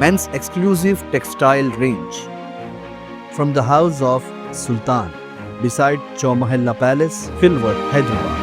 Men's exclusive textile range from the house of Sultan beside Chowmahalla Palace, Filwar, Hyderabad.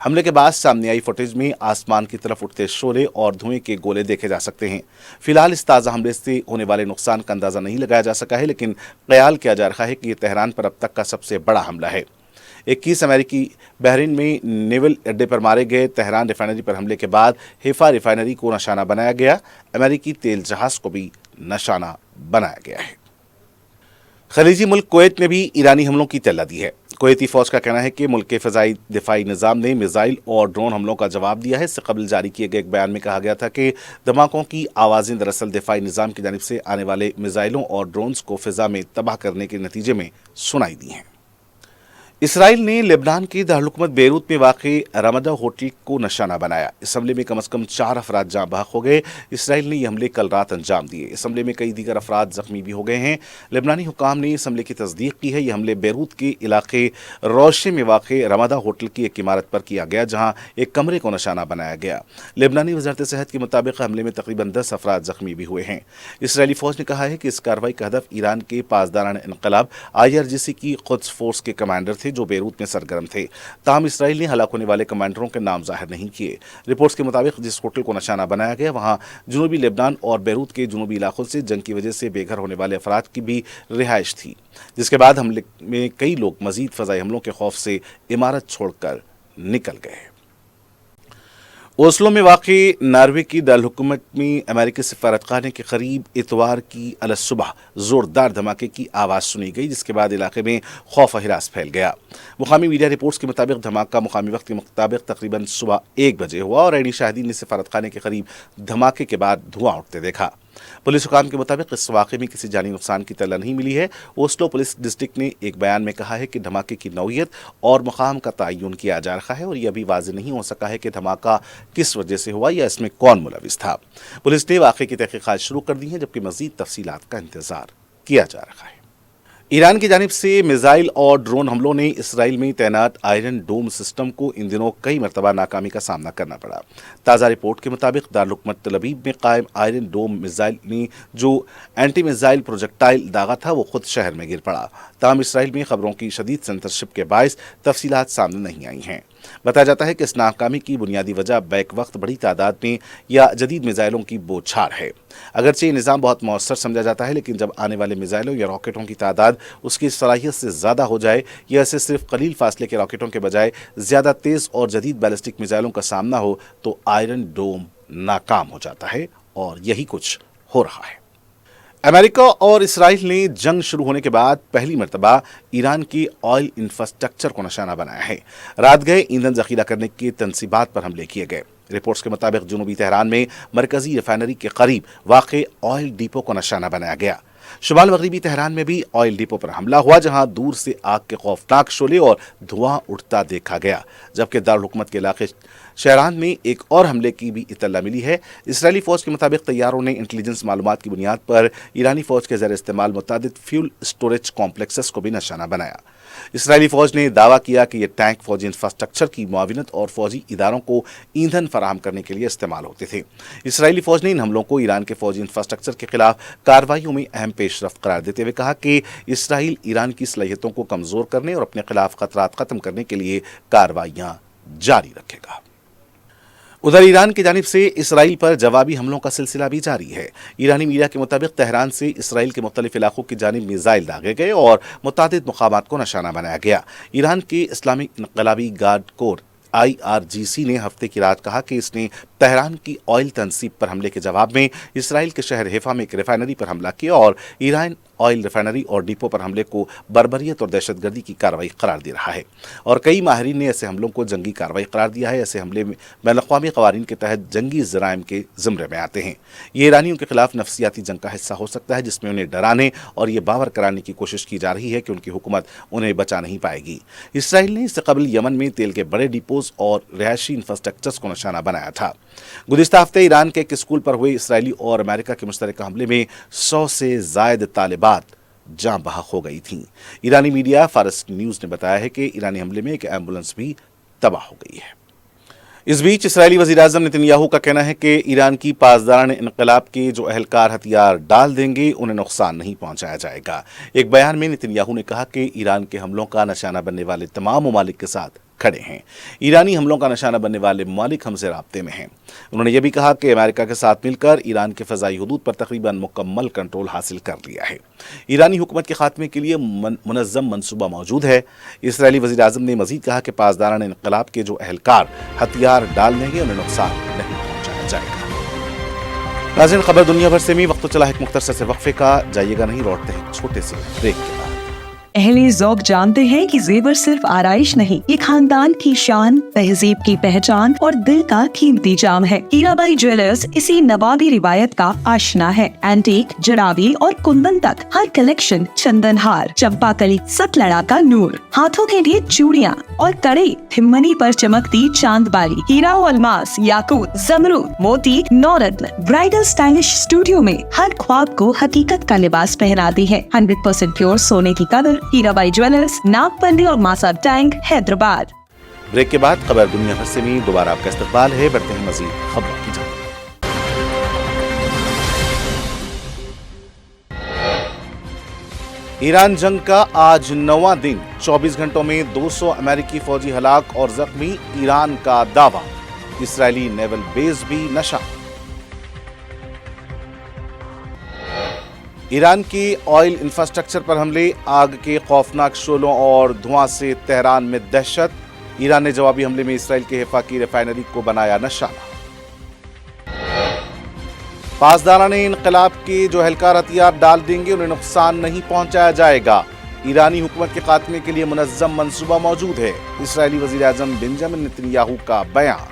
حملے کے بعد سامنے آئی footage میں آسمان کی طرف اٹھتے شعلے اور دھوئیں کے گولے دیکھے جا سکتے ہیں۔ فی الحال اس تازہ حملے سے ہونے والے نقصان کا اندازہ نہیں لگایا جا سکا ہے، لیکن خیال کیا جا رہا ہے کہ یہ تہران پر اب تک کا سب سے بڑا حملہ ہے۔ 21 امریکی بحرین میں نیول اڈے پر مارے گئے تہران ریفائنری پر حملے کے بعد حیفا ریفائنری کو نشانہ بنایا گیا۔ امریکی تیل جہاز کو بھی نشانہ بنایا گیا ہے۔ خلیجی ملک کویت نے بھی ایرانی حملوں کی اطلاع دی ہے۔ کویتی فوج کا کہنا ہے کہ ملک کے فضائی دفاعی نظام نے میزائل اور ڈرون حملوں کا جواب دیا ہے۔ اس سے قبل جاری کیے گئے ایک بیان میں کہا گیا تھا کہ دھماکوں کی آوازیں دراصل دفاعی نظام کی جانب سے آنے والے میزائلوں اور ڈرونز کو فضا میں تباہ کرنے کے نتیجے میں سنائی دی ہیں۔ اسرائیل نے لبنان کے دارالحکومت بیروت میں واقع رمدہ ہوٹل کو نشانہ بنایا۔ اس حملے میں کم از کم 4 افراد جاں بحق ہو گئے۔ اسرائیل نے یہ حملے کل رات انجام دیے۔ اس حملے میں کئی دیگر افراد زخمی بھی ہو گئے ہیں۔ لبنانی حکام نے اس حملے کی تصدیق کی ہے۔ یہ حملے بیروت کے علاقے روشے میں واقع رمدہ ہوٹل کی ایک عمارت پر کیا گیا، جہاں ایک کمرے کو نشانہ بنایا گیا۔ لبنانی وزارت صحت کے مطابق حملے میں تقریباً 10 افراد زخمی بھی ہوئے ہیں۔ اسرائیلی فوج نے کہا ہے کہ اس کارروائی کا ہدف ایران کے پاسداران انقلاب IRGC کی قدس فورس کے کمانڈر تھے، جو بیروت میں سرگرم تھے۔ تاہم اسرائیل نے ہلاک ہونے والے کمانڈروں کے نام ظاہر نہیں کیے۔ رپورٹس کے مطابق جس ہوٹل کو نشانہ بنایا گیا وہاں جنوبی لبنان اور بیروت کے جنوبی علاقوں سے جنگ کی وجہ سے بے گھر ہونے والے افراد کی بھی رہائش تھی، جس کے بعد حملے میں کئی لوگ مزید فضائی حملوں کے خوف سے عمارت چھوڑ کر نکل گئے۔ اوسلو میں واقع ناروے کی دارالحکومت میں امریکی سفارتخانے کے قریب اتوار کی الصبح زوردار دھماکے کی آواز سنی گئی، جس کے بعد علاقے میں خوف و ہراس پھیل گیا۔ مقامی میڈیا رپورٹس کے مطابق دھماکہ مقامی وقت کے مطابق تقریباً صبح 1 بجے ہوا اور عینی شاہدین نے سفارتخانے کے قریب دھماکے کے بعد دھواں اٹھتے دیکھا۔ پولیس حکام کے مطابق اس واقعے میں کسی جانی نقصان کی اطلاع نہیں ملی ہے۔ اوسلو پولیس ڈسٹرکٹ نے ایک بیان میں کہا ہے کہ دھماکے کی نوعیت اور مقام کا تعین کیا جا رہا ہے اور یہ ابھی واضح نہیں ہو سکا ہے کہ دھماکہ کس وجہ سے ہوا یا اس میں کون ملوث تھا۔ پولیس نے واقعے کی تحقیقات شروع کر دی ہیں، جبکہ مزید تفصیلات کا انتظار کیا جا رہا ہے۔ ایران کی جانب سے میزائل اور ڈرون حملوں نے اسرائیل میں تعینات آئرن ڈوم سسٹم کو ان دنوں کئی مرتبہ ناکامی کا سامنا کرنا پڑا۔ تازہ رپورٹ کے مطابق دارالحکومت تل ابیب میں قائم آئرن ڈوم میزائل نے جو اینٹی میزائل پروجیکٹائل داغا تھا وہ خود شہر میں گر پڑا۔ تاہم اسرائیل میں خبروں کی شدید سنسرشپ کے باعث تفصیلات سامنے نہیں آئی ہیں۔ بتایا جاتا ہے کہ اس ناکامی کی بنیادی وجہ بیک وقت بڑی تعداد میں یا جدید میزائلوں کی بوچھار ہے۔ اگرچہ یہ نظام بہت مؤثر سمجھا جاتا ہے، لیکن جب آنے والے میزائلوں یا راکٹوں کی تعداد اس کی صلاحیت سے زیادہ ہو جائے یا اسے صرف قلیل فاصلے کے راکٹوں کے بجائے زیادہ تیز اور جدید بیلسٹک میزائلوں کا سامنا ہو تو آئرن ڈوم ناکام ہو جاتا ہے، اور یہی کچھ ہو رہا ہے۔ امریکہ اور اسرائیل نے جنگ شروع ہونے کے بعد پہلی مرتبہ ایران کی آئل انفراسٹرکچر کو نشانہ بنایا ہے۔ رات گئے ایندھن ذخیرہ کرنے کی تنصیبات پر حملے کیے گئے۔ رپورٹس کے مطابق جنوبی تہران میں مرکزی ریفائنری کے قریب واقع آئل ڈیپو کو نشانہ بنایا گیا۔ شمال مغربی تہران میں بھی آئل ڈیپو پر حملہ ہوا، جہاں دور سے آگ کے خوفناک شعلے اور دھواں اٹھتا دیکھا گیا، جبکہ دارالحکومت کے علاقے شہران میں ایک اور حملے کی بھی اطلاع ملی ہے۔ اسرائیلی فوج کے مطابق طیاروں نے انٹیلیجنس معلومات کی بنیاد پر ایرانی فوج کے زیر استعمال متعدد فیول اسٹوریج کمپلیکسز کو بھی نشانہ بنایا۔ اسرائیلی فوج نے دعویٰ کیا کہ یہ ٹینک فوجی انفراسٹرکچر کی معاونت اور فوجی اداروں کو ایندھن فراہم کرنے کے لیے استعمال ہوتے تھے۔ اسرائیلی فوج نے ان حملوں کو ایران کے فوجی انفراسٹرکچر کے خلاف کارروائیوں میں اہم پیش رفت قرار دیتے ہوئے کہا کہ اسرائیل ایران کی صلاحیتوں کو کمزور کرنے اور اپنے خلاف خطرات ختم کرنے کے لیے کارروائیاں جاری رکھے گا۔ ادھر ایران کی جانب سے اسرائیل پر جوابی حملوں کا سلسلہ بھی جاری ہے۔ ایرانی میڈیا کے مطابق تہران سے اسرائیل کے مختلف علاقوں کی جانب میزائل داغے گئے اور متعدد مقامات کو نشانہ بنایا گیا۔ ایران کے اسلامی انقلابی گارڈ کور IRGC نے ہفتے کی رات کہا کہ اس نے تہران کی آئل تنصیب پر حملے کے جواب میں اسرائیل کے شہر حیفا میں ایک ریفائنری پر حملہ کیا اور ایران آئل ریفائنری اور ڈیپو پر حملے کو بربریت اور دہشت گردی کی کارروائی قرار دے رہا ہے، اور کئی ماہرین نے ایسے حملوں کو جنگی کارروائی قرار دیا ہے۔ ایسے حملے میں بین الاقوامی قوانین کے تحت جنگی جرائم کے زمرے میں آتے ہیں۔ یہ ایرانیوں کے خلاف نفسیاتی جنگ کا حصہ ہو سکتا ہے، جس میں انہیں ڈرانے اور یہ باور کرانے کی کوشش کی جا رہی ہے کہ ان کی حکومت انہیں بچا نہیں پائے گی۔ اسرائیل نے اس سے قبل یمن میں تیل کے بڑے ڈیپوز اور رہائشی انفراسٹرکچرز کو نشانہ بنایا تھا۔ گزشتہ ہفتے ایران کے ایک اسکول پر ہوئے اسرائیلی اور امریکہ کے مشترکہ حملے میں 100 سے زائد طالبات جاں بحق ہو گئی تھیں۔ ایرانی میڈیا فارس نیوز نے بتایا ہے کہ ایرانی حملے میں ایک ایمبولنس بھی تباہ ہو گئی ہے۔ اس بیچ اسرائیلی وزیر اعظم نتن یاہو کا کہنا ہے کہ ایران کی پاسداران انقلاب کے جو اہلکار ہتھیار ڈال دیں گے انہیں نقصان نہیں پہنچایا جائے گا۔ ایک بیان میں نتن یاہو نے کہا کہ ایران کے حملوں کا نشانہ بننے والے تمام ممالک کے ساتھ کھڑے ہیں۔ ایرانی حملوں کا نشانہ بننے والے ممالک ہم سے رابطے میں ہیں۔ انہوں نے یہ بھی کہا کہ امریکہ کے ساتھ مل کر ایران کے فضائی حدود پر تقریباً مکمل کنٹرول حاصل کر لیا ہے۔ ایرانی حکومت کے خاتمے کے لیے منظم منصوبہ موجود ہے۔ اسرائیلی وزیر اعظم نے مزید کہا کہ پاسداران انقلاب کے جو اہلکار ہتھیار ڈال دیں گے انہیں نقصان نہیں پہنچایا جائے گا۔ ناظرین، خبر دنیا بھر سے وقت تو چلا ایک مختصر سے وقفے کا، جائیے گا نہیں، لوٹتے ہیں چھوٹے سے بریک کے بعد۔ اہل ذوق جانتے ہیں کہ زیور صرف آرائش نہیں، یہ خاندان کی شان، تہذیب کی پہچان اور دل کا قیمتی جام ہے۔ ہیرا بائی جویلرز اسی نوابی روایت کا آشنا ہے۔ اینٹیک، جراوی اور کندن تک ہر کلیکشن، چندن ہار، چمپا کلی، ست لڑا کا نور، ہاتھوں کے لیے چوڑیاں اور کڑی، تھمنی پر چمکتی چاند بالی، ہیرا و الماس، یاقوت، زمرد، موتی، نورتن، برائڈل سٹائلش اسٹوڈیو میں ہر خواب کو حقیقت کا لباس پہناتی ہے۔ 100% پیور سونے کی قدر، ہیرا بائی جویلرز، ناگپلی اور ماسا ٹینک، حیدرآباد۔ بریک کے بعد خبر دنیا بھر سے دوبارہ آپ کا استقبال ہے۔ بڑھتے ہیں مزید خبروں کی جانب۔ ایران جنگ کا آج 9واں دن، 24 گھنٹوں میں 200 امریکی فوجی ہلاک اور زخمی، ایران کا دعویٰ۔ اسرائیلی نیول بیس بھی نشہ۔ ایران کی آئل انفراسٹرکچر پر حملے، آگ کے خوفناک شعلوں اور دھواں سے تہران میں دہشت۔ ایران نے جوابی حملے میں اسرائیل کے حفا کی ریفائنری کو بنایا نشانہ۔ پاسداران انقلاب کے جو اہلکار ہتھیار ڈال دیں گے انہیں نقصان نہیں پہنچایا جائے گا۔ ایرانی حکومت کے خاتمے کے لیے منظم منصوبہ موجود ہے، اسرائیلی وزیر اعظم بنجامن نتنیاہو کا بیان۔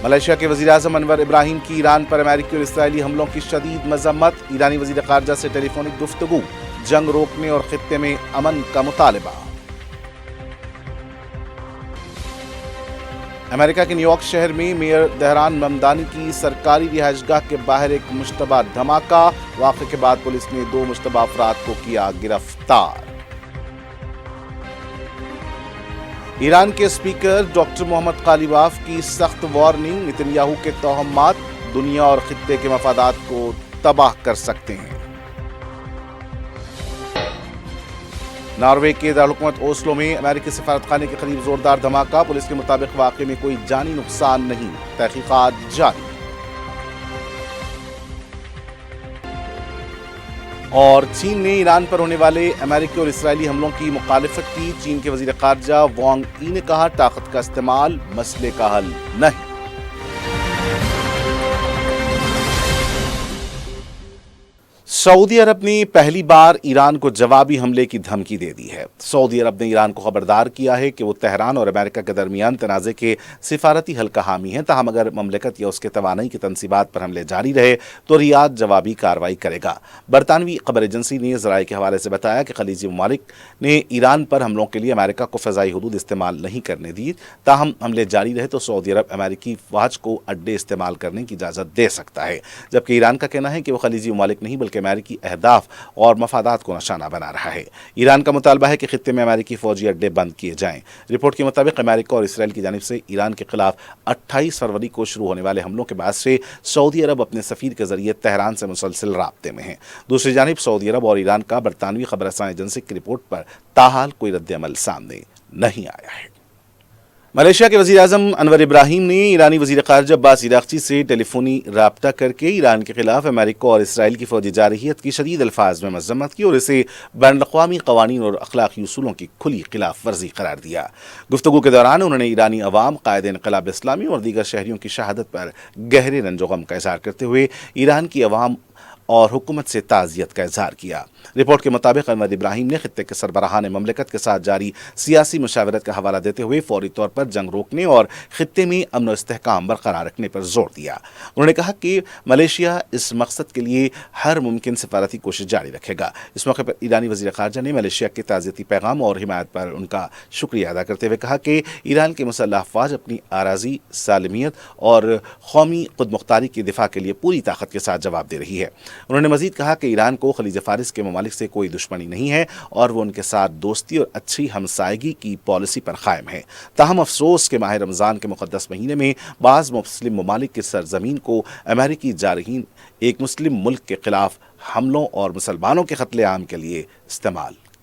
ملائیشیا کے وزیر اعظم انور ابراہیم کی ایران پر امریکی اور اسرائیلی حملوں کی شدید مذمت، ایرانی وزیر خارجہ سے ٹیلی فونک گفتگو، جنگ روکنے اور خطے میں امن کا مطالبہ۔ امریکہ کے نیو یارک شہر میں میئر دہران ممدانی کی سرکاری رہائش گاہ کے باہر ایک مشتبہ دھماکہ، واقعے کے بعد پولیس نے 2 مشتبہ افراد کو کیا گرفتار۔ ایران کے اسپیکر ڈاکٹر محمد قالیباف کی سخت وارننگ، نتنیاہو کے توہمات دنیا اور خطے کے مفادات کو تباہ کر سکتے ہیں۔ ناروے کے دارالحکومت اوسلو میں امریکی سفارت خانے کے قریب زوردار دھماکہ، پولیس کے مطابق واقعے میں کوئی جانی نقصان نہیں، تحقیقات جاری۔ اور چین نے ایران پر ہونے والے امریکی اور اسرائیلی حملوں کی مخالفت کی، چین کے وزیر خارجہ وانگ ای نے کہا طاقت کا استعمال مسئلے کا حل نہیں۔ سعودی عرب نے پہلی بار ایران کو جوابی حملے کی دھمکی دے دی ہے۔ سعودی عرب نے ایران کو خبردار کیا ہے کہ وہ تہران اور امریکہ کے درمیان تنازع کے سفارتی حل کا حامی ہے، تاہم اگر مملکت یا اس کے توانائی کی تنصیبات پر حملے جاری رہے تو ریاض جوابی کارروائی کرے گا۔ برطانوی خبر ایجنسی نے ذرائع کے حوالے سے بتایا کہ خلیجی ممالک نے ایران پر حملوں کے لیے امریکہ کو فضائی حدود استعمال نہیں کرنے دی، تاہم حملے جاری رہے تو سعودی عرب امریکی فوج کو اڈے استعمال کرنے کی اجازت دے سکتا ہے، جبکہ ایران کا کہنا ہے کہ وہ خلیجی ممالک نہیں بلکہ امریکی اہداف اور مفادات کو نشانہ بنا رہا ہے۔ ایران کا مطالبہ ہے کہ خطے میں امریکی فوجی اڈے بند کیے جائیں۔ رپورٹ کے مطابق امریکہ اور اسرائیل کی جانب سے ایران کے خلاف 28 فروری کو شروع ہونے والے حملوں کے بعد سے سعودی عرب اپنے سفیر کے ذریعے تہران سے مسلسل رابطے میں ہیں۔ دوسری جانب سعودی عرب اور ایران کا برطانوی خبر رساں ایجنسی کی رپورٹ پر تاحال کوئی رد عمل سامنے نہیں آیا ہے۔ ملائیشیا کے وزیر اعظم انور ابراہیم نے ایرانی وزیر خارجہ عباس عراقچی سے ٹیلی فونی رابطہ کر کے ایران کے خلاف امریکہ اور اسرائیل کی فوجی جارحیت کی شدید الفاظ میں مذمت کی اور اسے بین الاقوامی قوانین اور اخلاقی اصولوں کی کھلی خلاف ورزی قرار دیا۔ گفتگو کے دوران انہوں نے ایرانی عوام، قائد انقلاب اسلامی اور دیگر شہریوں کی شہادت پر گہرے رنج و غم کا اظہار کرتے ہوئے ایران کی عوام اور حکومت سے تعزیت کا اظہار کیا۔ رپورٹ کے مطابق انور ابراہیم نے خطے کے سربراہان مملکت کے ساتھ جاری سیاسی مشاورت کا حوالہ دیتے ہوئے فوری طور پر جنگ روکنے اور خطے میں امن و استحکام برقرار رکھنے پر زور دیا۔ انہوں نے کہا کہ ملائیشیا اس مقصد کے لیے ہر ممکن سفارتی کوشش جاری رکھے گا۔ اس موقع پر ایرانی وزیر خارجہ نے ملائیشیا کے تعزیتی پیغام اور حمایت پر ان کا شکریہ ادا کرتے ہوئے کہا کہ ایران کے مسلح افواج اپنی اراضی سالمیت اور قومی خود مختاری کے دفاع کے لیے پوری طاقت کے ساتھ جواب دے رہی ہے۔ انہوں نے مزید کہا کہ ایران کو خلیج فارس کے ممالک سے کوئی دشمنی نہیں ہے اور وہ ان کے ساتھ دوستی اور اچھی ہمسائیگی کی پالیسی پر قائم ہے۔ تاہم افسوس کہ ماہ رمضان کے مقدس مہینے میں بعض مسلم ممالک کی سرزمین کو امریکی جارحین ایک مسلم ملک کے خلاف حملوں اور مسلمانوں کے قتل عام کے لیے استعمال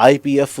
IPF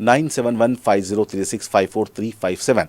9715035437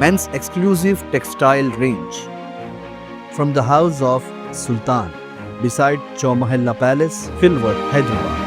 Men's exclusive textile range from the house of Sultan beside Chowmahalla Palace, Filwar, Hyderabad.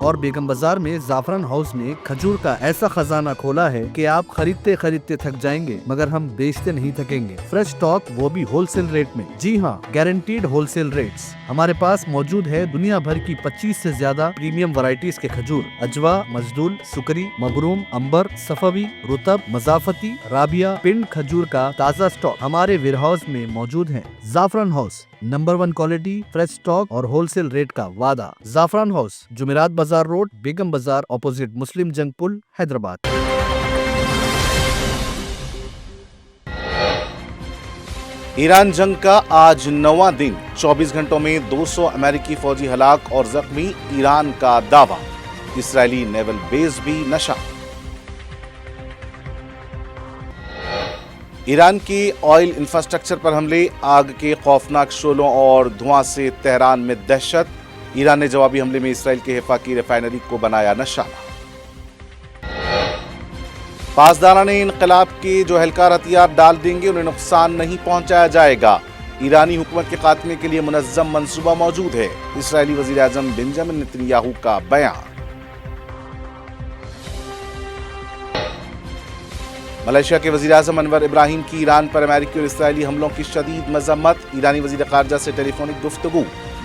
اور بیگم بازار میں زعفران ہاؤس نے کھجور کا ایسا خزانہ کھولا ہے کہ آپ خریدتے خریدتے تھک جائیں گے مگر ہم بیچتے نہیں تھکیں گے۔ فریش اسٹاک، وہ بھی ہول سیل ریٹ میں۔ جی ہاں، گارنٹیڈ ہول سیل ریٹس۔ ہمارے پاس موجود ہے دنیا بھر کی 25 سے زیادہ پریمیم ورائٹیز کے کھجور، اجوا، مجدول، سکری، مبروم، امبر، صفوی، رطب، مضافتی، رابعہ، پنڈ کھجور کا تازہ اسٹاک ہمارے ویئر ہاؤس میں موجود ہے۔ زعفران house, number 1 quality, fresh stock اور ہول سیل ریٹ کا وعدہ۔ زعفران ہاؤس، جمعرات بازار روڈ، بیگم بازار، اپوزٹ مسلم جنگ پل، حیدرآباد۔ ایران جنگ کا آج 9واں دن، 24 گھنٹوں میں 200 امریکی فوجی ہلاک اور زخمی، ایران کا دعویٰ۔ اسرائیلی نیول بیس بھی نشہ۔ ایران کی آئل انفراسٹرکچر پر حملے، آگ کے خوفناک شعلوں اور دھواں سے تہران میں دہشت۔ ایران نے جوابی حملے میں اسرائیل کے حفا کی ریفائنری کو بنایا نشانہ۔ پاسداران انقلاب کے جو اہلکار ہتھیار ڈال دیں گے انہیں نقصان نہیں پہنچایا جائے گا۔ ایرانی حکومت کے خاتمے کے لیے منظم منصوبہ موجود ہے، اسرائیلی وزیر اعظم بنجامن نیتن یاہو کا بیان۔ ملائیشیا کے وزیر اعظم انور ابراہیم کی ایران پر امریکی اور اسرائیلی حملوں کی شدید مذمت، ایرانی وزیر خارجہ سے ٹیلی فونک گفتگو،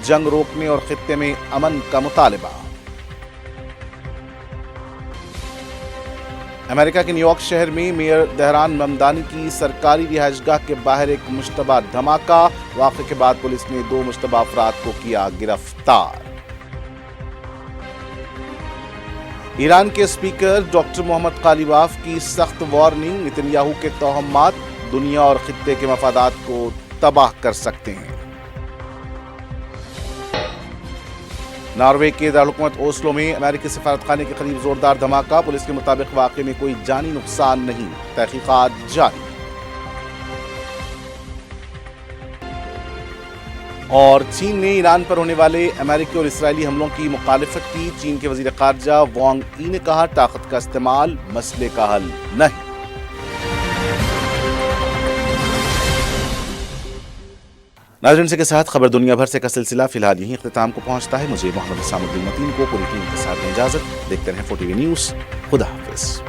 جنگ روکنے اور خطے میں امن کا مطالبہ۔ امریکہ کے نیو یارک شہر میں میئر دہران ممدانی کی سرکاری رہائش گاہ کے باہر ایک مشتبہ دھماکہ، واقعے کے بعد پولیس نے 2 مشتبہ افراد کو کیا گرفتار۔ ایران کے اسپیکر ڈاکٹر محمد قالیباف کی سخت وارننگ، نیتن یاہو کے توہمات دنیا اور خطے کے مفادات کو تباہ کر سکتے ہیں۔ ناروے کے دارالحکومت اوسلو میں امریکی سفارت خانے کے قریب زوردار دھماکہ، پولیس کے مطابق واقعے میں کوئی جانی نقصان نہیں، تحقیقات جاری۔ اور چین نے ایران پر ہونے والے امریکی اور اسرائیلی حملوں کی مخالفت کی، چین کے وزیر خارجہ وانگ ای نے کہا طاقت کا استعمال مسئلے کا حل نہیں۔ ناظرین، کے ساتھ خبر دنیا بھر سے کا سلسلہ فی الحال یہیں اختتام کو پہنچتا ہے۔ مجھے محمد حسام الدین متین کو پوری ٹیم کے ساتھ اجازت، دیکھتے رہیں 4 ٹی وی نیوز۔ خدا حافظ۔